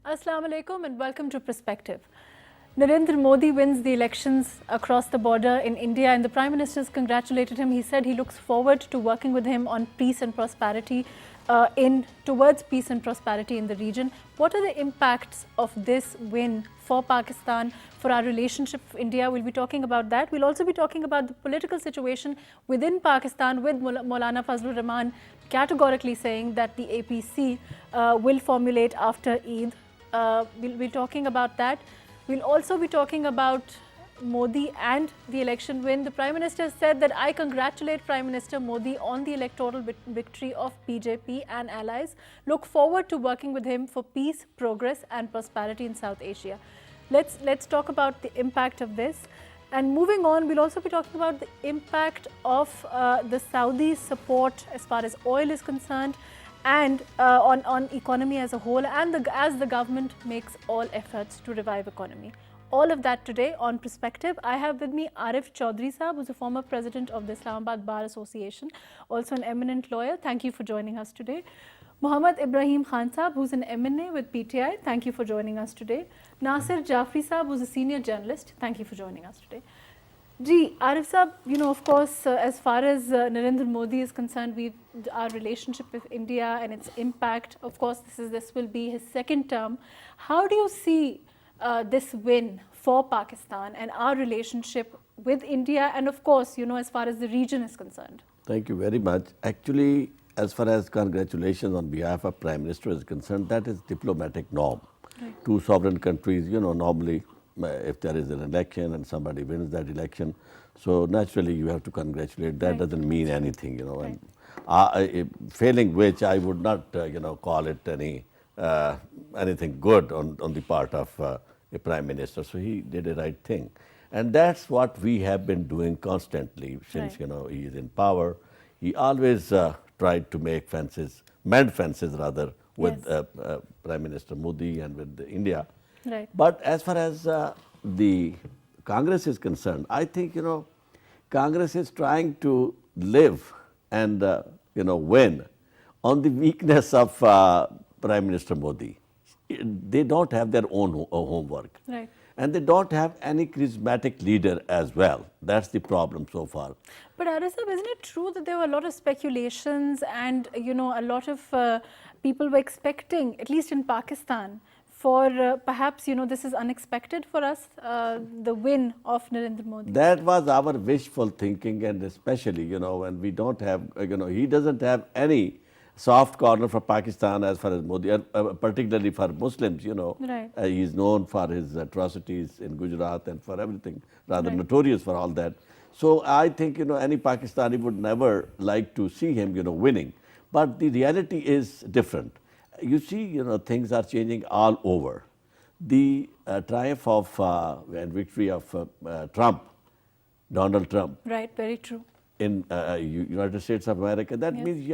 Assalamu alaikum and welcome to Perspective. Narendra Modi wins the elections across the border in India and the Prime Minister has congratulated him. He said he looks forward to working with him on peace and prosperity towards peace and prosperity in the region. What are the impacts of this win for Pakistan, for our relationship with India? We'll be talking about that. We'll also be talking about the political situation within Pakistan with Maulana Fazlur Rahman categorically saying that the APC will formulate after Eid. We'll be talking about that. We'll also be talking about Modi and the election win. The Prime Minister said that I congratulate Prime Minister Modi on the electoral victory of BJP and allies. Look forward to working with him for peace, progress and prosperity in South Asia. Let's talk about the impact of this. And moving on, we'll also be talking about the impact of the Saudi support as far as oil is concerned and on economy as a whole, and as the government makes all efforts to revive economy. All of that today on Perspective. I have with me Arif Chaudhry Sahab, who's a former president of the Islamabad Bar Association, also an eminent lawyer. Thank you for joining us today. Muhammad Ibrahim Khan Sahab, who's an MNA with PTI. Thank you for joining us today. Nasir Jafri Sahab, who's a senior journalist. Thank you for joining us today. Ji, Arif Sahab, of course, as far as Narendra Modi is concerned, our relationship with India and its impact, of course, this will be his second term. How do you see this win for Pakistan and our relationship with India and, of course, as far as the region is concerned? Thank you very much. Actually, as far as congratulations on behalf of Prime Minister is concerned, that is diplomatic norm. Right. Two sovereign countries, normally if there is an election and somebody wins that election, so naturally you have to congratulate. That right. Doesn't mean anything, right. And failing which I would not, call it anything good on the part of a Prime Minister. So he did a right thing. And that's what we have been doing constantly since, right. He is in power. He always tried to mend fences rather, with yes. Prime Minister Modi and with India. Right. But as far as the Congress is concerned, I think, Congress is trying to live and, win on the weakness of Prime Minister Modi. They don't have their own homework. Right. And they don't have any charismatic leader as well. That's the problem so far. But Arif Sahab, isn't it true that there were a lot of speculations and, a lot of people were expecting, at least in Pakistan, for perhaps, this is unexpected for us, the win of Narendra Modi? That was our wishful thinking, and especially, when we don't have, he doesn't have any soft corner for Pakistan as far as Modi, particularly for Muslims, Right. He is known for his atrocities in Gujarat and for everything, rather right. notorious for all that. So I think, any Pakistani would never like to see him, winning. But the reality is different. You see, things are changing all over. The triumph of and victory of Trump, Donald Trump. Right, very true. In United States of America, that yes. means,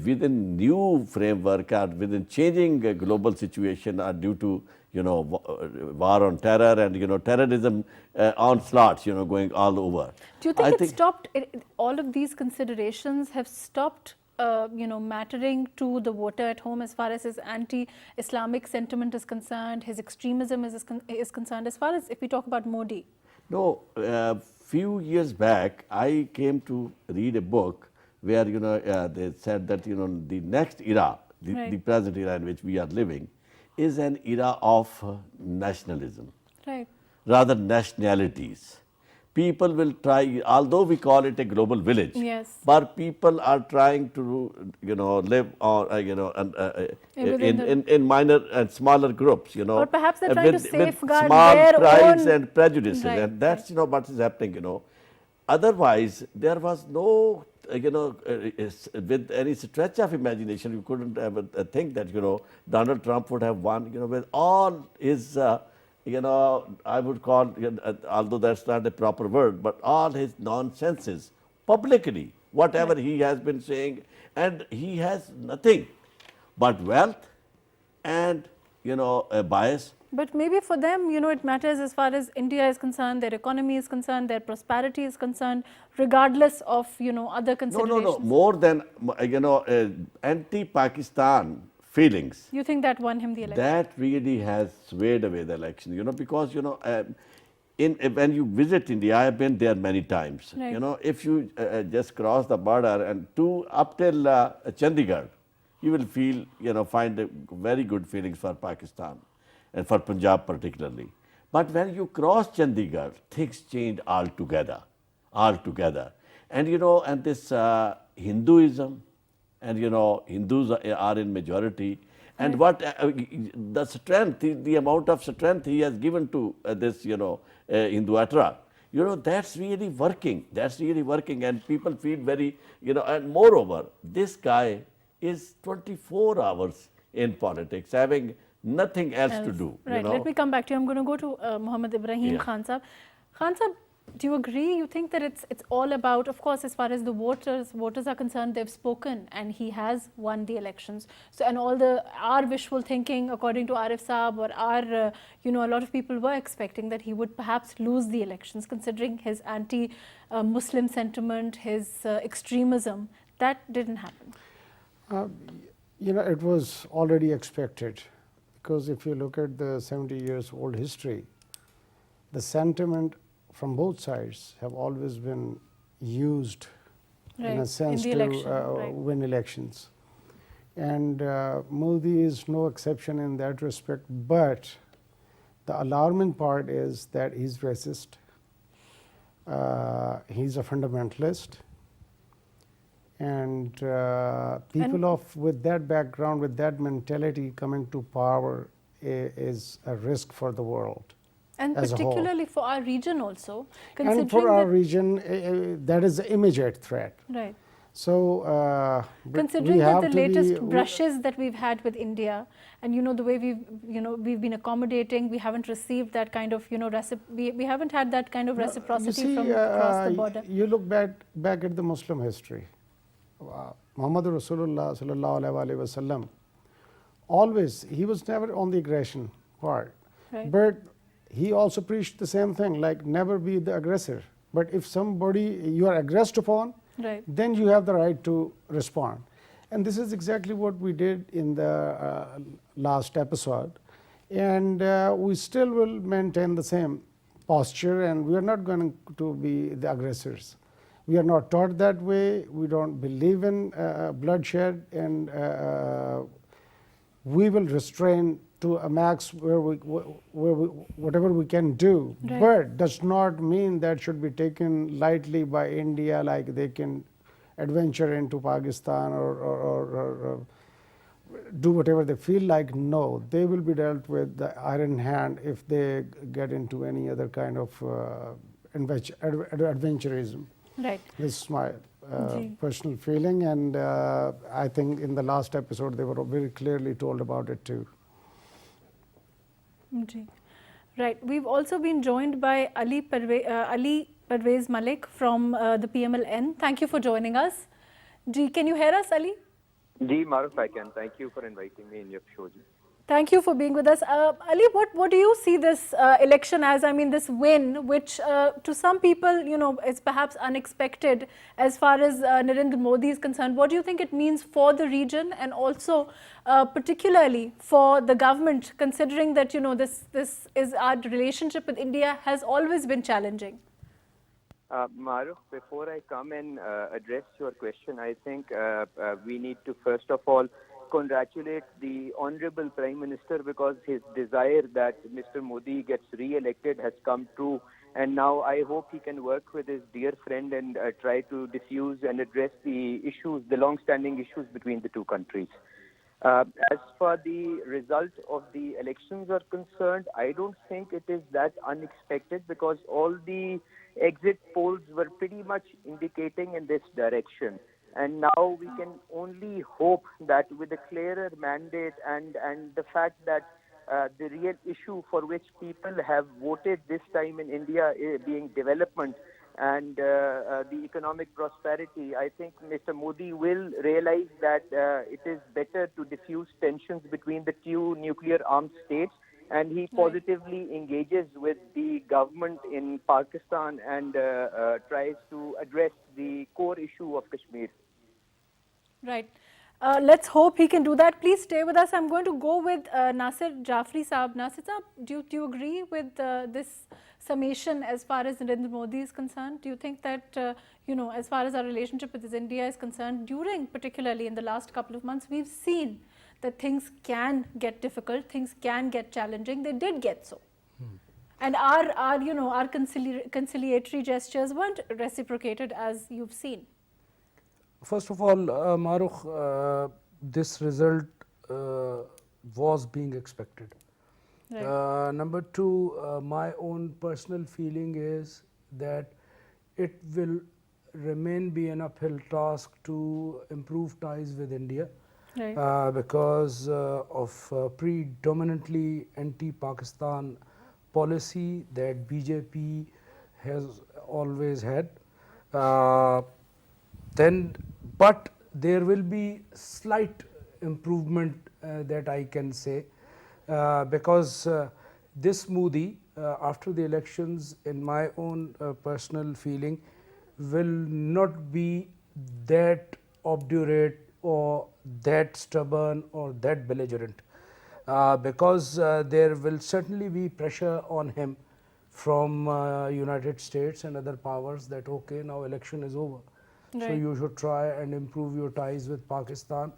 within new framework or within changing global situation are due to, war on terror and, terrorism onslaughts, going all over. Do you think stopped, all of these considerations have stopped, mattering to the voter at home as far as his anti-Islamic sentiment is concerned, his extremism is concerned, as far as if we talk about Modi? No, few years back, I came to read a book where, they said that, the next era, right. the present era in which we are living, is an era of nationalism, right. rather nationalities. People will try, although we call it a global village, yes. but people are trying to, live on, in minor and smaller groups, Or perhaps they're trying to safeguard small their prides own and prejudices, right. and that's, what is happening, Otherwise, there was no, with any stretch of imagination, you couldn't ever think that, Donald Trump would have won, with all his, I would call, although that's not a proper word, but all his nonsenses publicly, whatever right. he has been saying, and he has nothing but wealth and, a bias. But maybe for them, it matters as far as India is concerned, their economy is concerned, their prosperity is concerned, regardless of, other considerations. No. More than, anti-Pakistan feelings. You think that won him the election? That really has swayed away the election, because, when you visit India, I have been there many times. Right. If you just cross the border and up till Chandigarh, you will feel, find a very good feelings for Pakistan and for Punjab particularly. But when you cross Chandigarh, things change altogether. And, and this Hinduism, and, Hindus are in majority. And what the strength, the amount of strength he has given to this, Hinduatra, that's really working. That's really working, and people feel very, and moreover, this guy is 24 hours in politics, having nothing else to do. Right. Let me come back to you. I'm going to go to Mohammed Ibrahim Khan Sahab. Khan Sahab, do you agree? You think that it's all about, of course, as far as the voters are concerned, they've spoken and he has won the elections. So, and our wishful thinking, according to Arif Saab or our, a lot of people were expecting that he would perhaps lose the elections, considering his anti-Muslim sentiment, his extremism. That didn't happen. It was already expected, because if you look at the 70 years old history, the sentiment from both sides have always been used in a sense to win elections. And Modi is no exception in that respect, but the alarming part is that he's racist, he's a fundamentalist, and people with that background, with that mentality coming to power is a risk for the world. And particularly for our region also. And for our region, that is the immediate threat. Right. So, considering that the latest brushes that we've had with India, and the way we've been accommodating, we haven't received that kind of we haven't had that kind of reciprocity from across the border. You look back at the Muslim history. Muhammad Rasulullah sallallahu alaihi wasallam, always, he was never on the aggression part, but he also preached the same thing, like never be the aggressor. But if somebody you are aggressed upon, then you have the right to respond. And this is exactly what we did in the last episode. And we still will maintain the same posture, and we are not going to be the aggressors. We are not taught that way. We don't believe in bloodshed, and we will restrain to a max where whatever we can do, but does not mean that should be taken lightly by India, like they can adventure into Pakistan or do whatever they feel like. No, they will be dealt with the iron hand if they get into any other kind of adventurism. Right. This is my personal feeling, and I think in the last episode they were very clearly told about it too. Right. We've also been joined by Ali Parvez Malik from the PMLN. Thank you for joining us. Can you hear us, Ali? Ji, Maruf, I can. Thank you for inviting me in your show. Ji. Thank you for being with us. Ali, what do you see this election as? I mean, this win, which to some people, is perhaps unexpected as far as Narendra Modi is concerned. What do you think it means for the region, and also particularly for the government, considering that, this is our relationship with India has always been challenging? Maruf, before I come and address your question, I think we need to first of all congratulate the Honorable Prime Minister, because his desire that Mr. Modi gets re-elected has come true. And now I hope he can work with his dear friend and try to diffuse and address the issues, the long-standing issues between the two countries. As far the result of the elections are concerned, I don't think it is that unexpected, because all the exit polls were pretty much indicating in this direction. And now we can only hope that with a clearer mandate and the fact that the real issue for which people have voted this time in India being development and the economic prosperity, I think Mr. Modi will realize that it is better to diffuse tensions between the two nuclear-armed states, and he positively engages with the government in Pakistan and tries to address the core issue of Kashmir. Right. Let's hope he can do that. Please stay with us. I'm going to go with Nasir Jafri Saab. Nasir Saab, do you agree with this summation as far as Narendra Modi is concerned? Do you think that, as far as our relationship with India is concerned, particularly in the last couple of months, we've seen that things can get difficult, things can get challenging. They did get so. And our conciliatory gestures weren't reciprocated as you've seen. First of all, Marukh, this result was being expected. Right. Number two, my own personal feeling is that it will be an uphill task to improve ties with India. Right. Because of predominantly anti-Pakistan policy that BJP has always had. But there will be slight improvement that I can say, because this Modi, after the elections, in my own personal feeling, will not be that obdurate or that stubborn or that belligerent, because there will certainly be pressure on him from United States and other powers that okay, now election is over. So Right. you should try and improve your ties with Pakistan,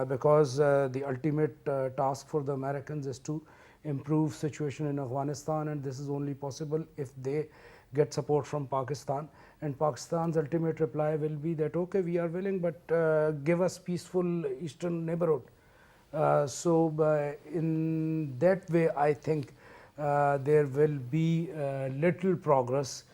because the ultimate task for the Americans is to improve situation in Afghanistan, and this is only possible if they get support from Pakistan. And Pakistan's ultimate reply will be that okay, we are willing, but give us peaceful eastern neighborhood. So in that way, I think there will be little progress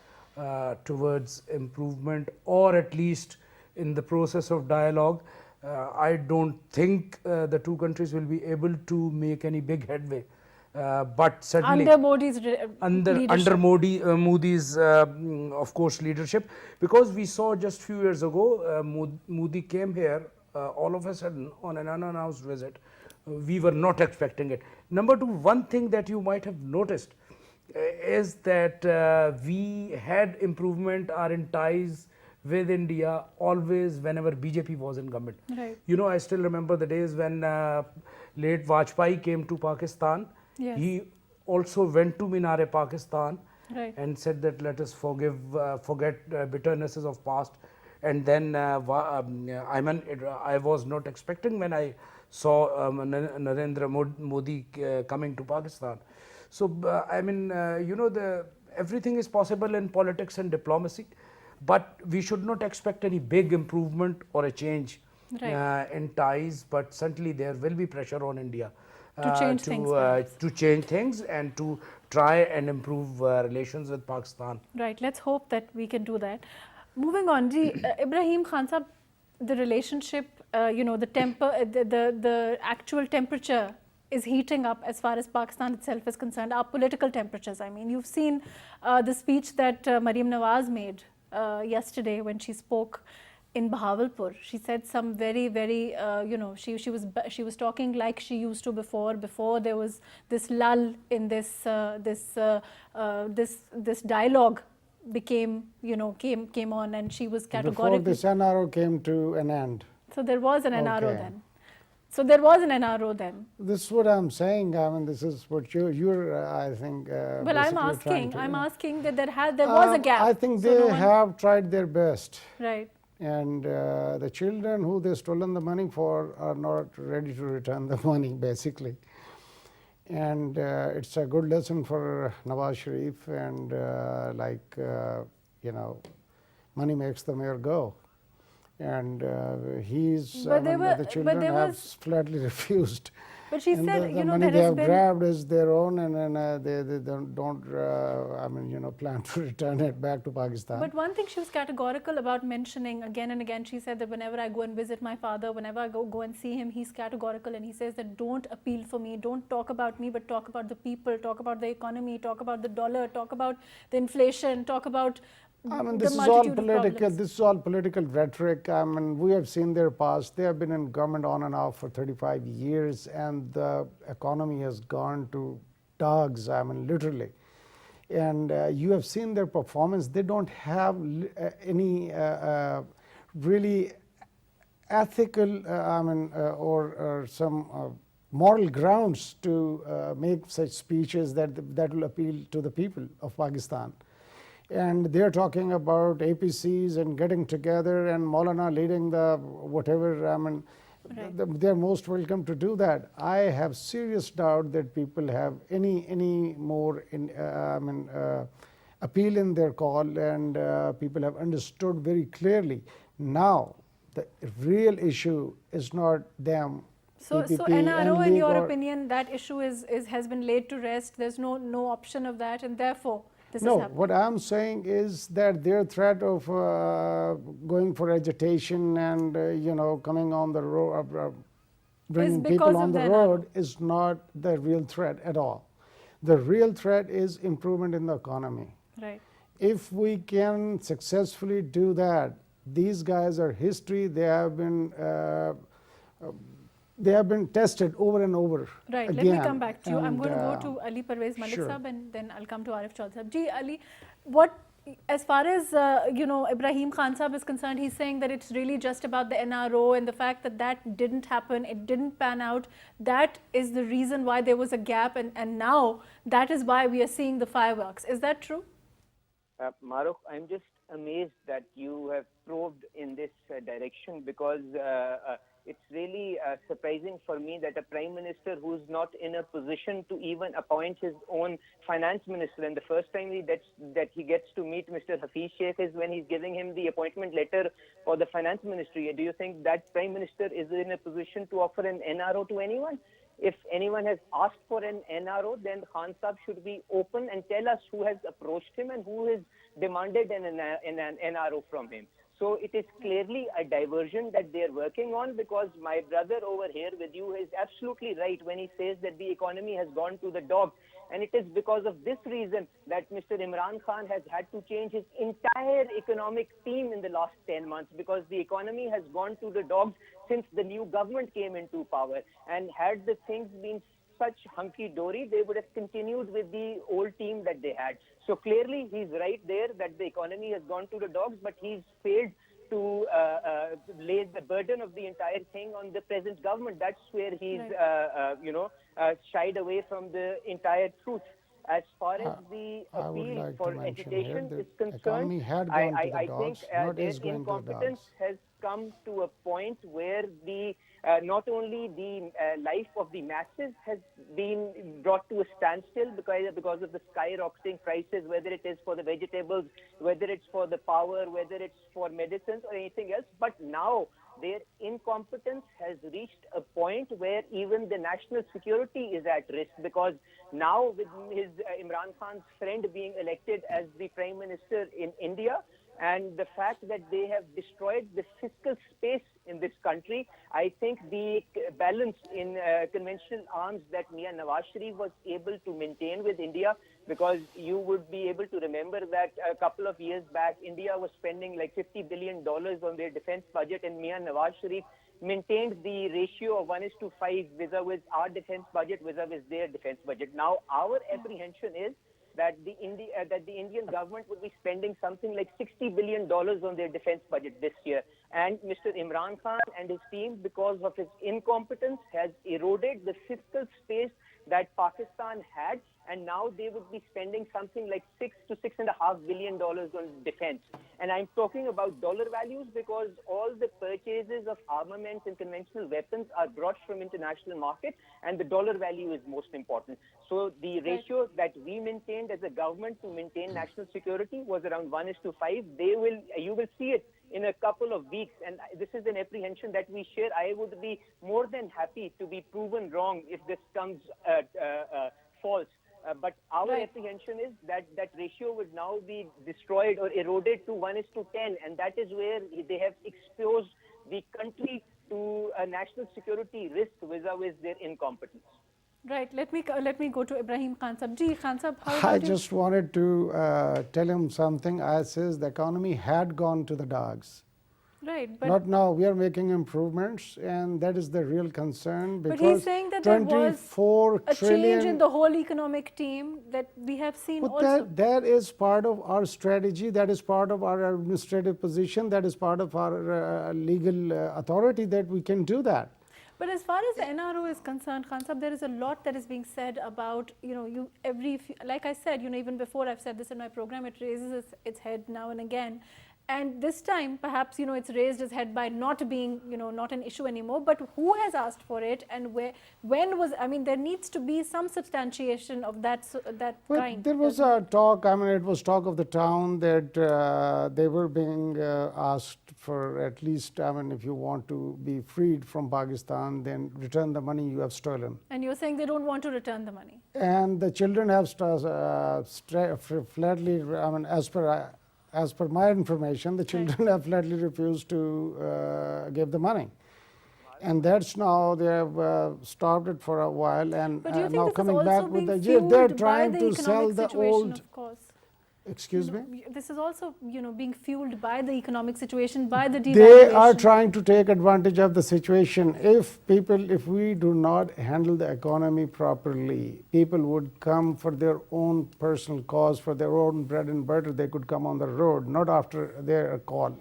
towards improvement, or at least in the process of dialogue. I don't think the two countries will be able to make any big headway, but certainly Under Modi's under leadership. Modi's of course leadership, because we saw just few years ago Modi came here all of a sudden on an unannounced visit. We were not expecting it. Number two, one thing that you might have noticed is that we had improvement or in ties with India always whenever BJP was in government. Right. I still remember the days when late Vajpayee came to Pakistan. Yes. He also went to Minar-e Pakistan Right. and said that let us forget bitternesses of past. And then I was not expecting when I saw Narendra Modi coming to Pakistan. So everything is possible in politics and diplomacy, but we should not expect any big improvement or a change Right. in ties. But certainly there will be pressure on India To change things, perhaps. to change things and to try and improve relations with Pakistan. Right. Let's hope that we can do that. Moving on, Ibrahim Khan Sahab, the relationship, the actual temperature is heating up as far as Pakistan itself is concerned. Our political temperatures, I mean, you've seen the speech that Maryam Nawaz made yesterday when she spoke in Bahawalpur. She said some very, very, she was talking like she used to before there was this lull in this dialogue came on, and she was categorically. Before this NRO came to an end. So there was an NRO Okay. then. So there was an NRO then. This is what I'm saying. I mean, this is what you're I think. Well, I'm basically trying asking to- that there was a gap. I think So they no one- have tried their best. Right. And the children who they stolen the money for are not ready to return the money, basically. And it's a good lesson for Nawaz Sharif, and money makes the mayor go. And But the children there have was- flatly refused. But she And said, the money there they has have been. grabbed is their own, and they don't plan to return it back to Pakistan. But one thing she was categorical about mentioning again and again, she said that whenever I go and visit my father, whenever I go and see him, he's categorical, and he says that don't appeal for me, don't talk about me, but talk about the people, talk about the economy, talk about the dollar, talk about the inflation, talk about the This is all multitude of political. problems. This is all political rhetoric. We have seen their past. They have been in government on and off for 35 years, and the economy has gone to dogs. Literally. And you have seen their performance. They don't have any really ethical, or some moral grounds to make such speeches that will appeal to the people of Pakistan. And they're talking about APCs and getting together and Maulana leading the whatever, they're most welcome to do that. I have serious doubt that people have any more appeal in their call, and people have understood very clearly. Now, the real issue is not them. So PPP, NRO, in League your or- opinion, that issue has been laid to rest. There's no option of that, and therefore this No, is happening. what I'm saying is that their threat of going for agitation and coming on the road, bringing because people of on the the road is not the real threat at all. The real threat is improvement in the economy. Right. If we can successfully do that, these guys are history. They have been tested over and over. Right. Again. Let me come back to you. I'm And, going to go to Ali Parvez Malik sure. Sahab, and then I'll come to Arif Chaudhry Sahab. Ji, Ali, what, as far as Ibrahim Khan Sahab is concerned, he's saying that it's really just about the NRO and the fact that that didn't happen, it didn't pan out. That is the reason why there was a gap, and now that is why we are seeing the fireworks. Is that true? Maruf, I'm just amazed that you have probed in this direction, because it's really surprising for me that a prime minister who's not in a position to even appoint his own finance minister, and the first time that he gets to meet Mr. Hafiz Sheikh is when he's giving him the appointment letter for the finance ministry. Do you think that prime minister is in a position to offer an NRO to anyone? If anyone has asked for an NRO, then Khan Sahab should be open and tell us who has approached him and who has demanded an NRO from him. So it is clearly a diversion that they are working on, because my brother over here with you is absolutely right when he says that the economy has gone to the dogs. And it is because of this reason that Mr. Imran Khan has had to change his entire economic team in the last 10 months, because the economy has gone to the dogs since the new government came into power. And had the things been such hunky-dory, they would have continued with the old team that they had. So clearly he's right there that the economy has gone to the dogs, but he's failed to lay the burden of the entire thing on the present government. That's where he's, shied away from the entire truth. As far as the I would appeal like for to mention education here is the economy concerned, had gone to the I dogs, think not their is going to the incompetence dogs. has come to a point where the not only the life of the masses has been brought to a standstill because of the skyrocketing prices, whether it is for the vegetables, whether it's for the power, whether it's for medicines or anything else, but now their incompetence has reached a point where even the national security is at risk, because now with his Imran Khan's friend being elected as the Prime Minister in India, and the fact that they have destroyed the fiscal space in this country, I think the balance in conventional arms that Mian Nawaz Sharif was able to maintain with India, because you would be able to remember that a couple of years back, India was spending like $50 billion on their defense budget, and Mian Nawaz Sharif maintained the ratio of 1:5 vis-a-vis our defense budget vis-a-vis their defense budget. Now, our apprehension is that the Indian government would be spending something like $60 billion on their defense budget this year. And Mr. Imran Khan and his team, because of his incompetence, has eroded the fiscal space that Pakistan had, and now they would be spending something like $6 to $6.5 billion on defense. And I'm talking about dollar values, because all the purchases of armaments and conventional weapons are brought from international market, and the dollar value is most important. So the ratio that we maintained as a government to maintain national security was around 1:5. You will see it in a couple of weeks, and this is an apprehension that we share. I would be more than happy to be proven wrong if this comes false. But our apprehension is that that ratio would now be destroyed or eroded to 1:10, and that is where they have exposed the country to a national security risk vis-a-vis their incompetence. Right. Let me go to Ibrahim Khan Sahab. Ji, Khan Sahab, how I about you? just wanted to tell him something. I says the economy had gone to the dogs. Right, but Not now. We are making improvements, and that is the real concern But because he's saying that there was 24 a trillion. change in the whole economic team that we have seen But also. that is part of our strategy, that is part of our administrative position, that is part of our legal authority that we can do that. But as far as the NRO is concerned, Khan Sahab, there is a lot that is being said about, like I said, even before I've said this in my program, it raises its head now and again. And this time, perhaps, it's raised its head by not being, not an issue anymore. But who has asked for it, and when was? I mean, there needs to be some substantiation of that But kind. there was a talk, it was talk of the town that they were being asked for at least, if you want to be freed from Pakistan, then return the money you have stolen. And you're saying they don't want to return the money. And the children have flatly, as per my information, the children have flatly refused to give the money. And that's now they have stopped it for a while, and But do you think now this is coming also back with being the fueled they're by trying the to economic sell the situation, old. of course. Excuse me. This is also, being fueled by the economic situation, by the devaluation. They are trying to take advantage of the situation. If we do not handle the economy properly, people would come for their own personal cause, for their own bread and butter. They could come on the road, not after their call.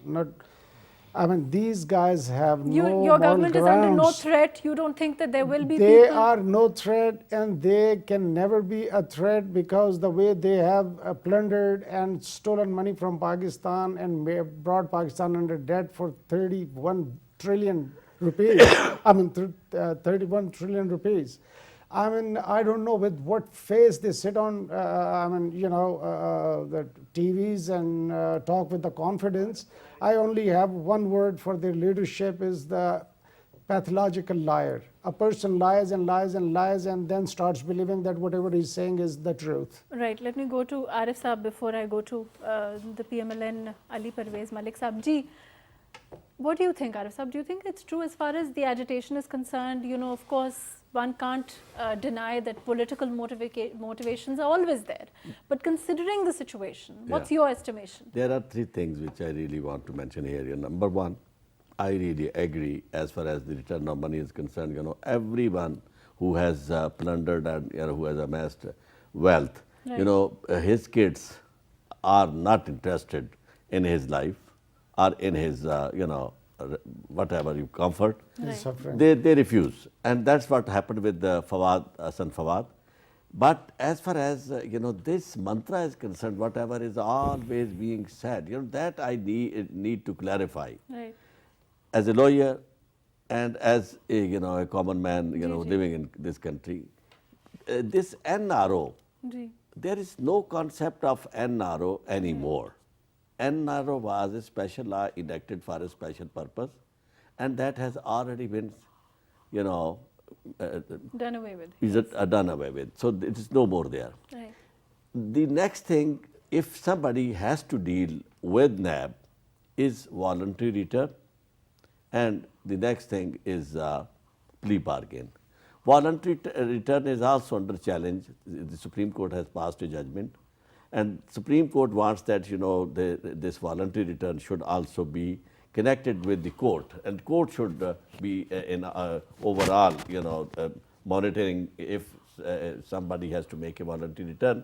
These guys have no Your moral government is under no grounds. threat. You don't think that there will be They people? are no threat, and they can never be a threat because the way they have plundered and stolen money from Pakistan and brought Pakistan under debt for 31 trillion rupees. 31 trillion rupees. I don't know with what face they sit on, the TVs and talk with the confidence. I only have one word for their leadership is the pathological liar. A person lies and lies and lies and then starts believing that whatever he's saying is the truth. Right. Let me go to Arif Saab before I go to the PMLN Ali Parvez Malik Saab. Ji, what do you think, Arif Saab? Do you think it's true as far as the agitation is concerned? Of course, one can't deny that political motivations are always there. But considering the situation, what's your estimation? There are three things which I really want to mention here. Number one, I really agree as far as the return of money is concerned. Everyone who has plundered and who has amassed wealth, Right. his kids are not interested in his life or in his, whatever you comfort. Right. Suffering. They refuse, and that's what happened with Fawad, Hassan Fawad. But as far as this mantra is concerned, whatever is always being said, that I need to clarify. Right. As a lawyer and as a common man, Ji. living in this country, this NRO, Ji. there is no concept of NRO anymore. NRO was a special law enacted for a special purpose, and that has already been, Done away with. is done away with. So it is no more there. Right. The next thing, if somebody has to deal with NAB, is voluntary return, and the next thing is plea bargain. Voluntary return is also under challenge. The Supreme Court has passed a judgment, and Supreme Court wants that this voluntary return should also be connected with the court, and court should be in overall monitoring if somebody has to make a voluntary return.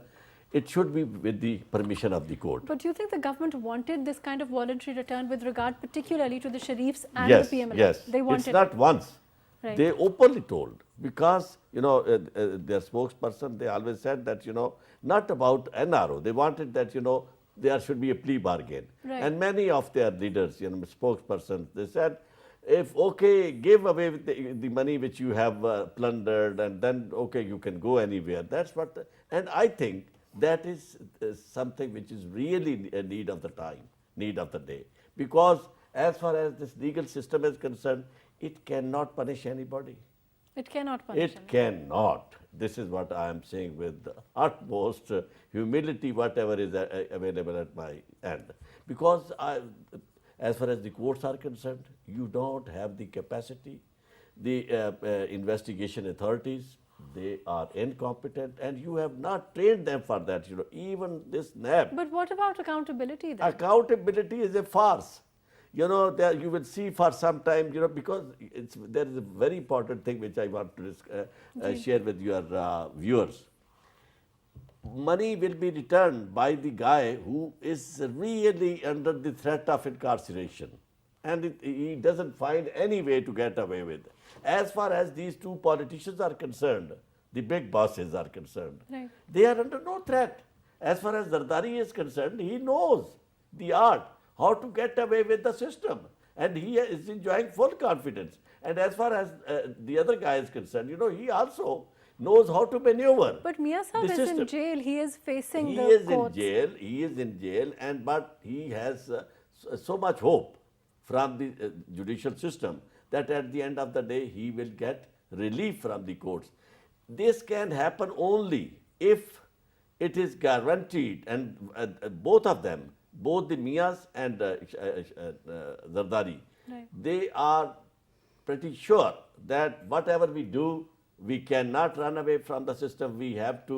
It should be with the permission of the court. But do you think the government wanted this kind of voluntary return with regard particularly to the Sharifs and Yes, the PMLN? yes. They wanted it's not once. Right. They openly told, because their spokesperson, they always said that not about NRO. They wanted that there should be a plea bargain. Right. And many of their leaders, spokespersons, they said, if give away the money which you have plundered, and then you can go anywhere. That's what. And I think that is something which is really a need of the time, need of the day, because as far as this legal system is concerned, it cannot punish anybody. It cannot punish It cannot. This is what I am saying with the utmost humility, whatever is available at my end. Because as far as the courts are concerned, you don't have the capacity. The investigation authorities, they are incompetent, and you have not trained them for that. Even this NAB. But what about accountability then? Accountability is a farce. you know, there you will see for some time, you know, because there is a very important thing which I want to share with your viewers. Money will be returned by the guy who is really under the threat of incarceration, and he doesn't find any way to get away with. As far as these two politicians are concerned, the big bosses are concerned, Right. they are under no threat. As far as Zardari is concerned, he knows the art, how to get away with the system, and he is enjoying full confidence. And as far as the other guy is concerned, you know, he also knows how to maneuver. But Mia Saab the is in system. jail. He is facing He the is courts. in jail. He is in jail, and but he has so much hope from the judicial system that at the end of the day he will get relief from the courts. This can happen only if it is guaranteed, and both of them, both the Mias and Zardari, Right. they are pretty sure that whatever we do, we cannot run away from the system. We have to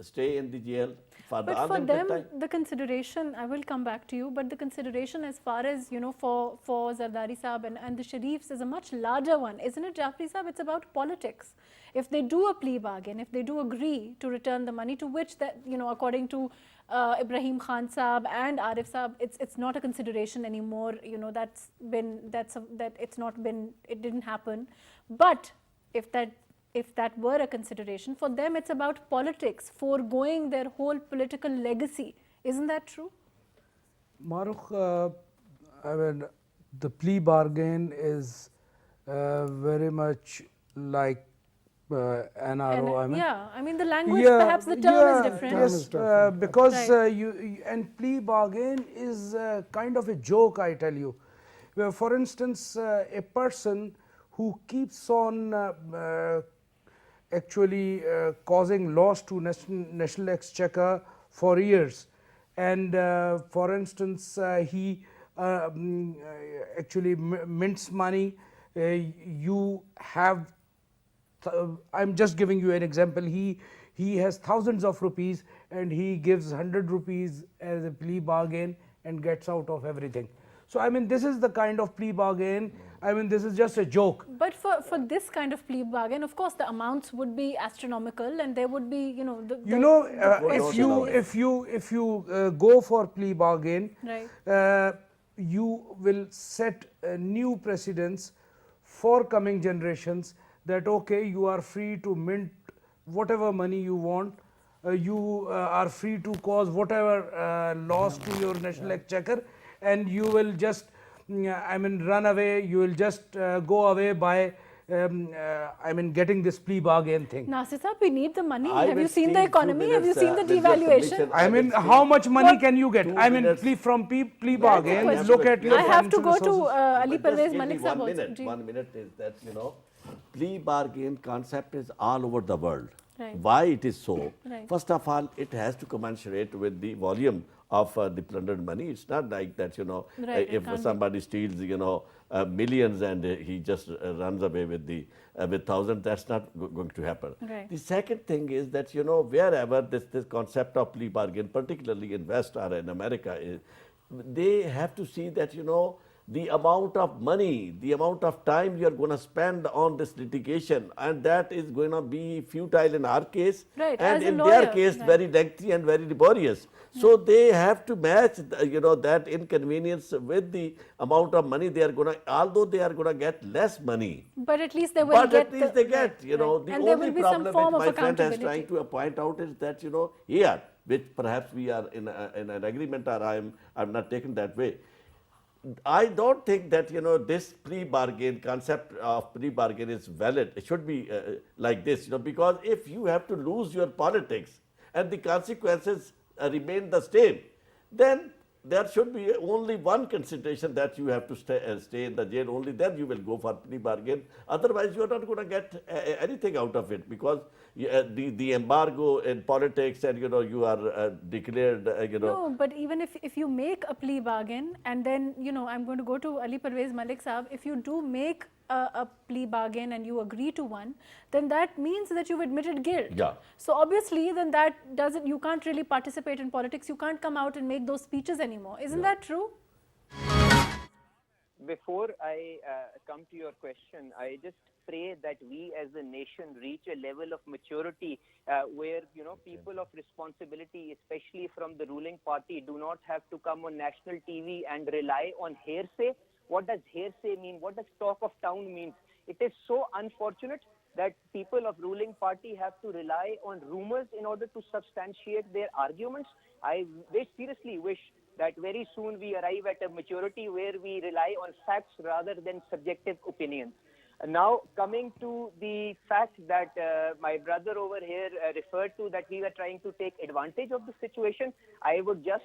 stay in the jail for the But for unlimited them, time. the consideration, I will come back to you, but the consideration as far as, you know, for Zardari Saab and the Sharifs is a much larger one. Isn't it, Jafri Saab? It's about politics. If they do a plea bargain, if they do agree to return the money, to which that, you know, according to Ibrahim Khan Saab and Arif Saab, it's not a consideration anymore. You know, it didn't happen. But if that were a consideration, for them it's about politics, foregoing their whole political legacy. Isn't that true? Marukh, I mean, the plea bargain is very much like NRO. I mean, yeah, I mean the language, perhaps the term is different. Yes, because Right. and plea bargain is kind of a joke, I tell you. Where, for instance, a person who keeps on actually causing loss to national exchequer for years, and for instance he actually mints money. You have I'm just giving you an example. He has thousands of rupees and he gives 100 rupees as a plea bargain and gets out of everything. So I mean, this is the kind of plea bargain. I mean, this is just a joke. But for this kind of plea bargain, of course, the amounts would be astronomical, and there would be, you know, if you go for plea bargain, right. You will set new precedents for coming generations that okay, you are free to mint whatever money you want, you are free to cause whatever loss to your national exchequer, and you will just I mean run away, you will just go away by I mean getting this plea bargain thing. Nasir Saab, we need the money. I Have will you seen steal the 2 economy? Have you minutes, seen the with your devaluation? permission. I mean, will how steal much money What? can you get? 2 I mean, minutes. from plea That's the bargain, question. look at your I have to financial go to resources. Ali But just Parvez give Malik me Saab 1 also. minute. Ji. 1 minute is that, you know, plea bargain concept is all over the world. Right. Why it is so? Right. First of all, it has to commensurate with the volume of the plundered money. It's not like that, you know, Right, it if can't be. somebody steals, you know, millions and he just runs away with the with thousands, that's not going to happen. Right. The second thing is that, you know, wherever this concept of plea bargain, particularly in West or in America, is, they have to see that, you know, the amount of money, the amount of time you are going to spend on this litigation, and that is going to be futile in our case, Right, and as a in lawyer, their case right. very lengthy and very laborious. So they have to match, you know, that inconvenience with the amount of money they are going to, although they are going to get less money. But at least they will But get at least the- they get, you know, right. the And there only will be some problem form which of my friend is accountability. trying to point out is that, you know, here, which perhaps we are in an agreement, or I'm not taken that way. I don't think that, you know, this plea bargain concept of plea bargain is valid. It should be like this, you know, because if you have to lose your politics and the consequences remain the same, then there should be only one consideration, that you have to stay in the jail. Only then you will go for plea bargain. Otherwise, you are not going to get anything out of it, because the embargo in politics, and, you know, you are declared, you know. No, but even if you make a plea bargain, and then, you know, I'm going to go to Ali Parvez Malik Saab, if you do make a plea bargain and you agree to one, then that means that you've admitted guilt. Yeah. So obviously then that doesn't, you can't really participate in politics, you can't come out and make those speeches anymore. Isn't that true? Before I come to your question, I just pray that we as a nation reach a level of maturity where, you know, people of responsibility, especially from the ruling party, do not have to come on national TV and rely on hearsay. What does hearsay mean? What does talk of town mean? It is so unfortunate that people of ruling party have to rely on rumors in order to substantiate their arguments. I seriously wish that very soon we arrive at a maturity where we rely on facts rather than subjective opinions. Now, coming to the fact that my brother over here referred to, that we were trying to take advantage of the situation, I would just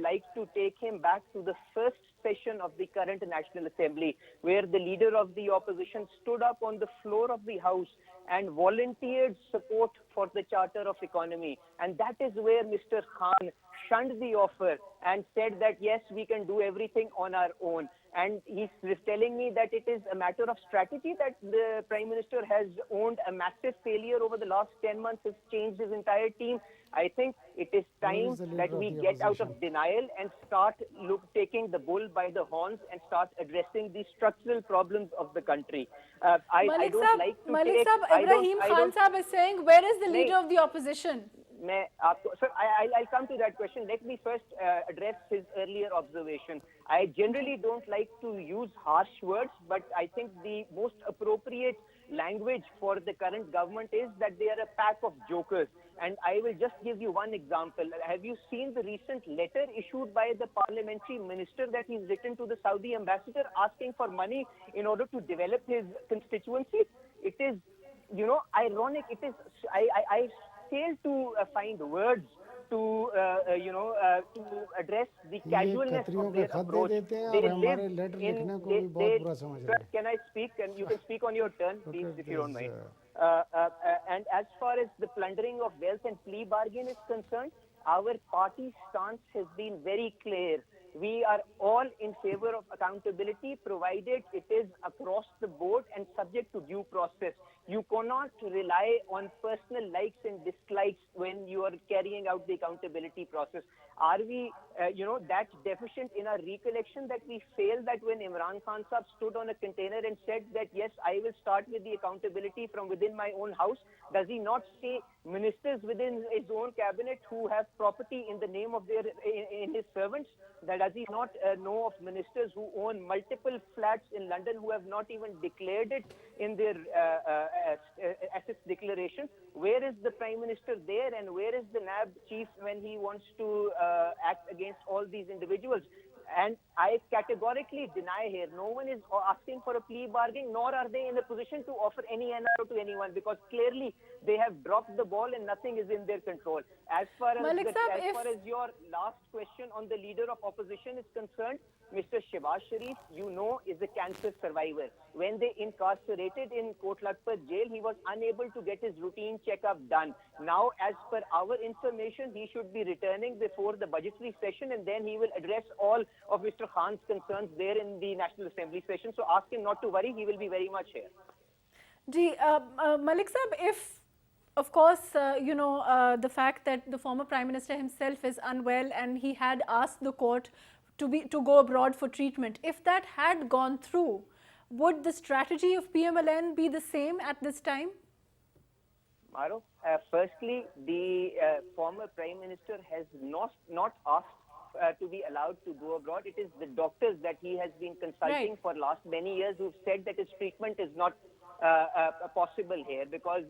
like to take him back to the first session of the current National Assembly, where the leader of the opposition stood up on the floor of the House and volunteered support for the Charter of Economy. And that is where Mr. Khan shunned the offer and said that, yes, we can do everything on our own. And he's telling me that it is a matter of strategy, that the Prime Minister has owned a massive failure over the last 10 months, has changed his entire team. I think it is time that we get out of denial and start taking the bull by the horns and start addressing the structural problems of the country. I don't like to Malik take... Sahab, Ibrahim Khan Sahab is saying, where is the leader Nahin. of the opposition? Sir, I'll come to that question. Let me first address his earlier observation. I generally don't like to use harsh words, but I think the most appropriate language for the current government is that they are a pack of jokers. And I will just give you one example. Have you seen the recent letter issued by the parliamentary minister that he's written to the Saudi ambassador asking for money in order to develop his constituency? It is, you know, ironic. It is, I fail to find words to, to address the casualness of their approach. They live in, Sir, can I speak? And you can speak on your turn, please, if you don't mind. And as far as the plundering of wealth and plea bargain is concerned, our party stance has been very clear. We are all in favor of accountability, provided it is across the board and subject to due process. You cannot rely on personal likes and dislikes when you are carrying out the accountability process. Are we, that deficient in our recollection that we failed that when Imran Khan Sahab stood on a container and said that, yes, I will start with the accountability from within my own house? Does he not say ministers within his own cabinet who have property in the name of in his servants? Does he not know of ministers who own multiple flats in London who have not even declared it in their assets declaration? Where is the Prime Minister there, and where is the NAB chief when he wants to act against all these individuals? And I categorically deny here, no one is asking for a plea bargain, nor are they in a position to offer any NRO to anyone, because clearly they have dropped the ball and nothing is in their control. As far as your last question on the leader of opposition is concerned, Mr. Shehbaz Sharif, you know, is a cancer survivor. When they incarcerated in Kot Lakhpat jail, he was unable to get his routine checkup done. Now, as per our information, he should be returning before the budgetary session, and then he will address all of Mr. Khan's concerns there in the National Assembly session. So ask him not to worry, he will be very much here. Malik Sahab, if, of course, the fact that the former Prime Minister himself is unwell and he had asked the court to go abroad for treatment, if that had gone through, would the strategy of PMLN be the same at this time? Maro, firstly, the former Prime Minister has not asked to be allowed to go abroad. It is the doctors that he has been consulting for last many years who've said that his treatment is not possible here, because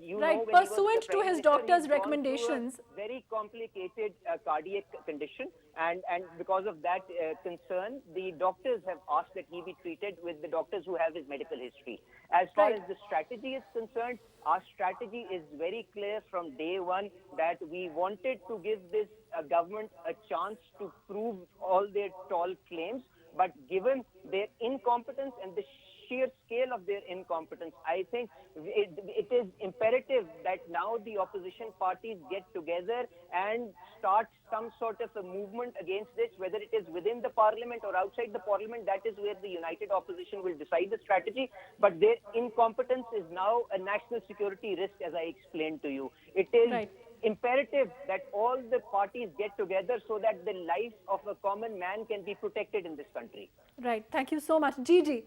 pursuant to his doctor's recommendations, very complicated cardiac condition, and because of that concern, the doctors have asked that he be treated with the doctors who have his medical history. As far as the strategy is concerned, our strategy is very clear from day one, that we wanted to give this government a chance to prove all their tall claims, but given their incompetence and the sheer scale of their incompetence, I think it is imperative that now the opposition parties get together and start some sort of a movement against this, whether it is within the parliament or outside the parliament. That is where the united opposition will decide the strategy. But their incompetence is now a national security risk, as I explained to you. It is imperative that all the parties get together so that the life of a common man can be protected in this country. Right. Thank you so much. Gigi.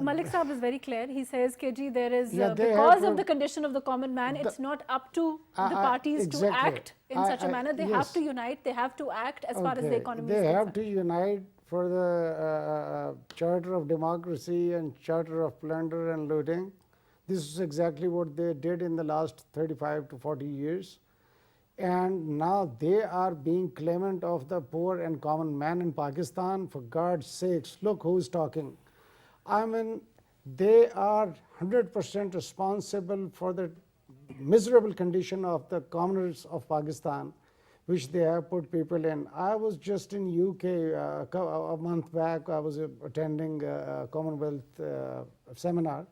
Malik Saab is very clear. He says, KG, there is, Yeah, they because have of to- the condition of the common man, it's not up to the I- parties to exactly. act in such a manner. They have yes. to unite. They have to act as far as the Okay, economy they is have concerned. to unite for the Charter of Democracy and Charter of Plunder and Looting. This is exactly what they did in the last 35 to 40 years. And now they are being clement of the poor and common man in Pakistan. For God's sakes, look who's talking. I mean, they are 100% responsible for the miserable condition of the commoners of Pakistan, which they have put people in. I was just in UK a month back. I was attending a Commonwealth seminar,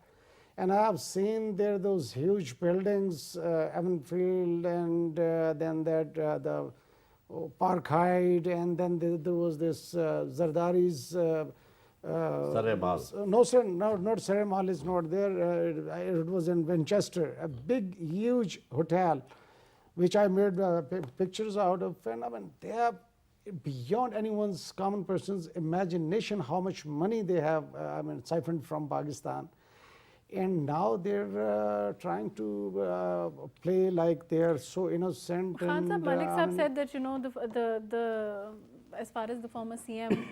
and I have seen there those huge buildings, Evanfield, and then that the Park Hyde, and then there was this Zardari's. Sarai Mall. No, sir, no, not Sarai Mall is not there. It was in Winchester, a big, huge hotel, which I made pictures out of. And I mean, they are beyond anyone's common person's imagination how much money they have, siphoned from Pakistan. And now they're trying to play like they are so innocent. Khan Saab, and, Malik Saab said that, you know, as far as the former CM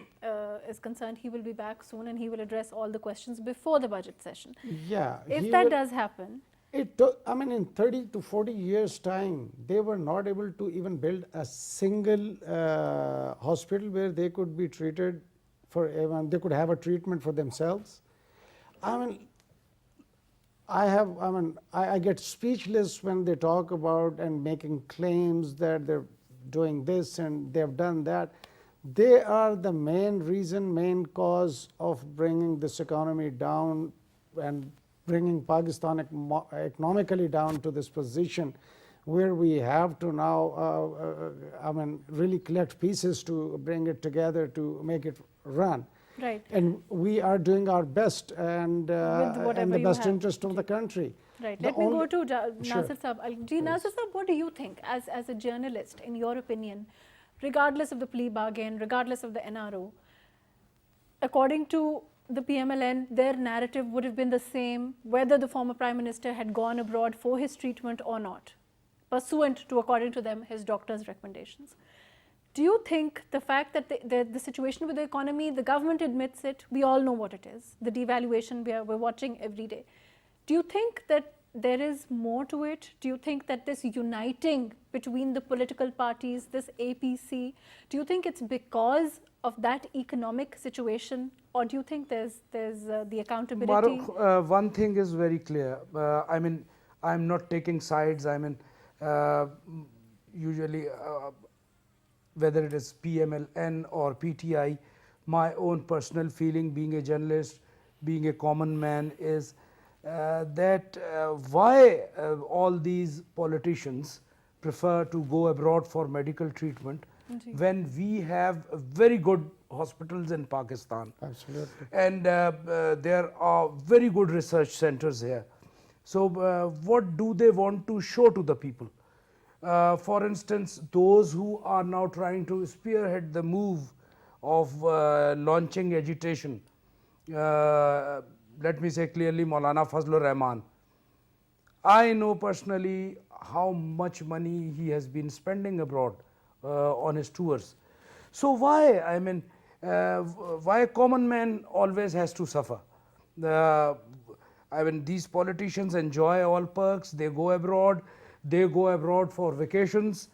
is concerned, he will be back soon and he will address all the questions before the budget session. Yeah. If he that will- does happen, in 30 to 40 years' time, they were not able to even build a single hospital where they could be treated they could have a treatment for themselves. I get speechless when they talk about and making claims that they're doing this and they've done that. They are the main reason, main cause of bringing this economy down and bringing Pakistan economically down to this position where we have to now, really collect pieces to bring it together to make it run. right. And we are doing our best and in whatever the you best have. interest of the country. Right. The Let me go only- to Sure. Nasir Saab. Nasir Saab, what do you think as a journalist, in your opinion, regardless of the plea bargain, regardless of the NRO, according to the PMLN, their narrative would have been the same whether the former Prime Minister had gone abroad for his treatment or not, pursuant to, according to them, his doctor's recommendations. Do you think the fact that the situation with the economy, the government admits it, we all know what it is, the devaluation we're watching every day. Do you think that there is more to it? Do you think that this uniting between the political parties, this APC, do you think it's because of that economic situation, or do you think there's the accountability? Maruk, one thing is very clear. I'm not taking sides. Usually, whether it is PMLN or PTI, my own personal feeling, being a journalist, being a common man, is that why all these politicians prefer to go abroad for medical treatment when we have very good hospitals in Pakistan. Absolutely. And there are very good research centers here. So what do they want to show to the people? For instance, those who are now trying to spearhead the move of launching agitation, let me say clearly, Maulana Fazlur Rahman. I know personally how much money he has been spending abroad on his tours. So why, why a common man always has to suffer? These politicians enjoy all perks, they go abroad for vacations.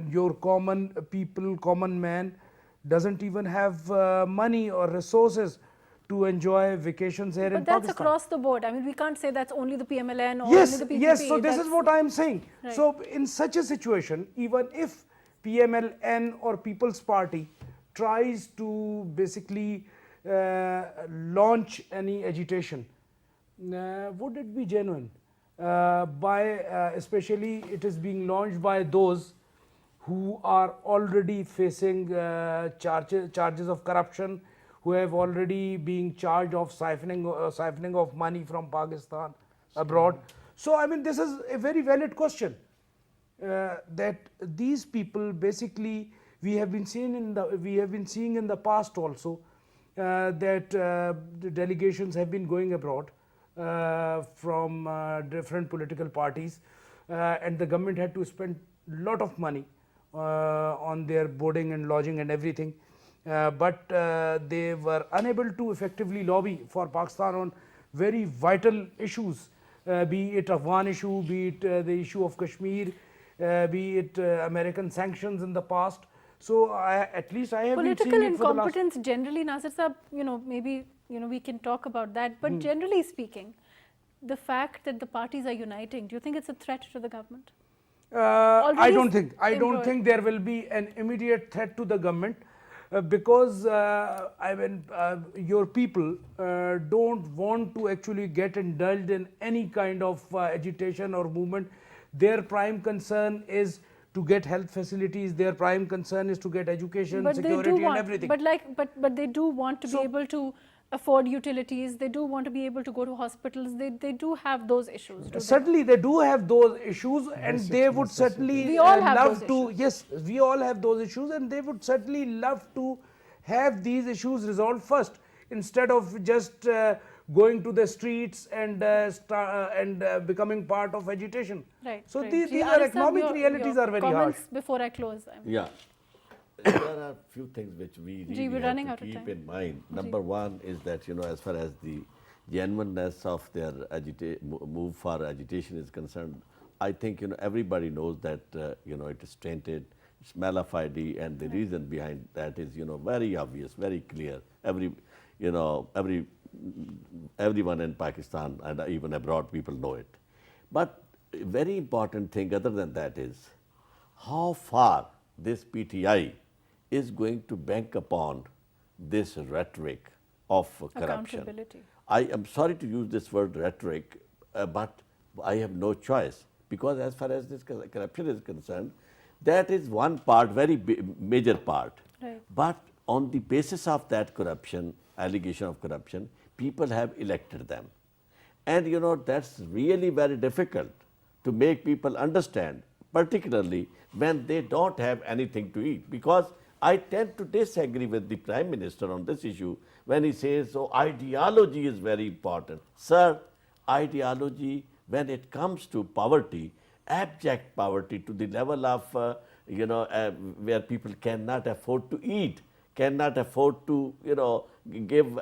Your common people, common man doesn't even have money or resources to enjoy vacations here in But that's Pakistan. across the board. We can't say that's only the PMLN or Yes, only the PPP. yes. So this is what I am saying. Right. So in such a situation, even if PMLN or People's Party tries to basically launch any agitation, would it be genuine? Especially it is being launched by those who are already facing charges of corruption, who have already been charged of siphoning of money from Pakistan abroad. So this is a very valid question. that these people basically, we have been seeing in the past also that the delegations have been going abroad from different political parties, and the government had to spend lot of money on their boarding and lodging and everything, but they were unable to effectively lobby for Pakistan on very vital issues, be it Afghan issue, be it the issue of Kashmir, be it American sanctions in the past. So at least I have Political been seeing it for the last. incompetence generally, Nasir Saab, maybe we can talk about that, but generally speaking, the fact that the parties are uniting, do you think it's a threat to the government? I don't embroiled. think there will be an immediate threat to the government, because your people don't want to actually get indulged in any kind of agitation or movement. Their prime concern is to get health facilities. Their prime concern is to get education, But they do security, want, and everything. but they do want to be So- able to afford utilities. They do want to be able to go to hospitals. They do have those issues. Do they? Certainly, they do have those issues, and they would certainly We all have love those to. issues. Yes, we all have those issues, and they would certainly love to have these issues resolved first, instead of just going to the streets and becoming part of agitation. Right. So right. these Ji, are Arif Saab, economic your realities are very hard. comments before I close. Yeah. There are few things which we Ji, really we're have running to out of keep time. in mind. Number one is that, as far as the genuineness of their move for agitation is concerned, I think, everybody knows that, it is tainted, smell of ID, and the reason behind that is, very obvious, very clear. Everyone in Pakistan and even abroad, people know it. But a very important thing other than that is how far this PTI is going to bank upon this rhetoric of corruption. Accountability. I am sorry to use this word rhetoric, but I have no choice, because as far as this corruption is concerned, that is one part, very major part. Right. But on the basis of that corruption, allegation of corruption, people have elected them. And that's really very difficult to make people understand, particularly when they don't have anything to eat. Because I tend to disagree with the Prime Minister on this issue when he says, so ideology is very important. Sir, ideology, when it comes to poverty, abject poverty to the level of, where people cannot afford to eat, cannot afford to, give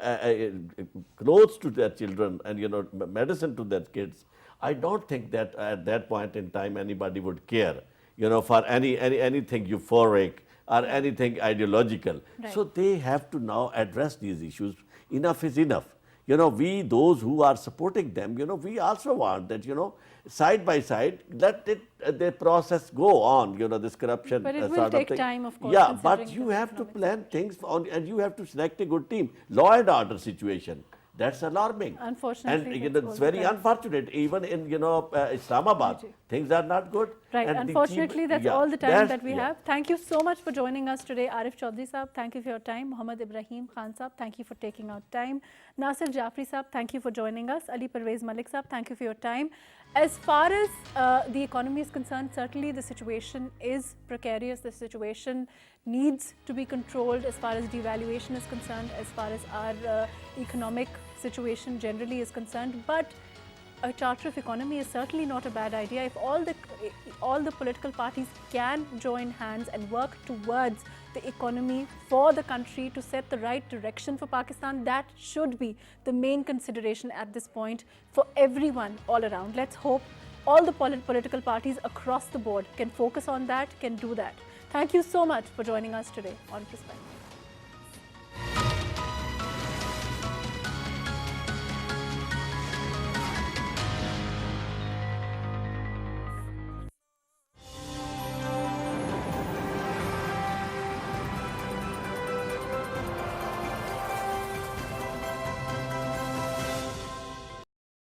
clothes to their children and, medicine to their kids. I don't think that at that point in time anybody would care, for anything euphoric or anything ideological. Right. So they have to now address these issues. Enough is enough. We, those who are supporting them, we also want that, side by side, let the process go on, this corruption But it will sort of take thing. time, of course, Yeah, but considering you the have to economic plan things on, and you have to select a good team. Law and order situation, that's alarming. Unfortunately, And that's it's all very the time. unfortunate. Even in Islamabad, Ji. things are not good. Right, And the unfortunately, chief- that's yeah, all the time that's- that we yeah. have. Thank you so much for joining us today. Arif Chaudhry Saab, thank you for your time. Muhammad Ibrahim Khan Saab, thank you for taking out time. Nasir Jafri Saab, thank you for joining us. Ali Parvez Malik Saab, thank you for your time. As far as the economy is concerned, certainly the situation is precarious. The situation needs to be controlled as far as devaluation is concerned, as far as our economic situation generally is concerned. But a charter of economy is certainly not a bad idea. If all the political parties can join hands and work towards the economy for the country to set the right direction for Pakistan, that should be the main consideration at this point for everyone all around. Let's hope all the political parties across the board can focus on that, can do that. Thank you so much for joining us today on Perspective.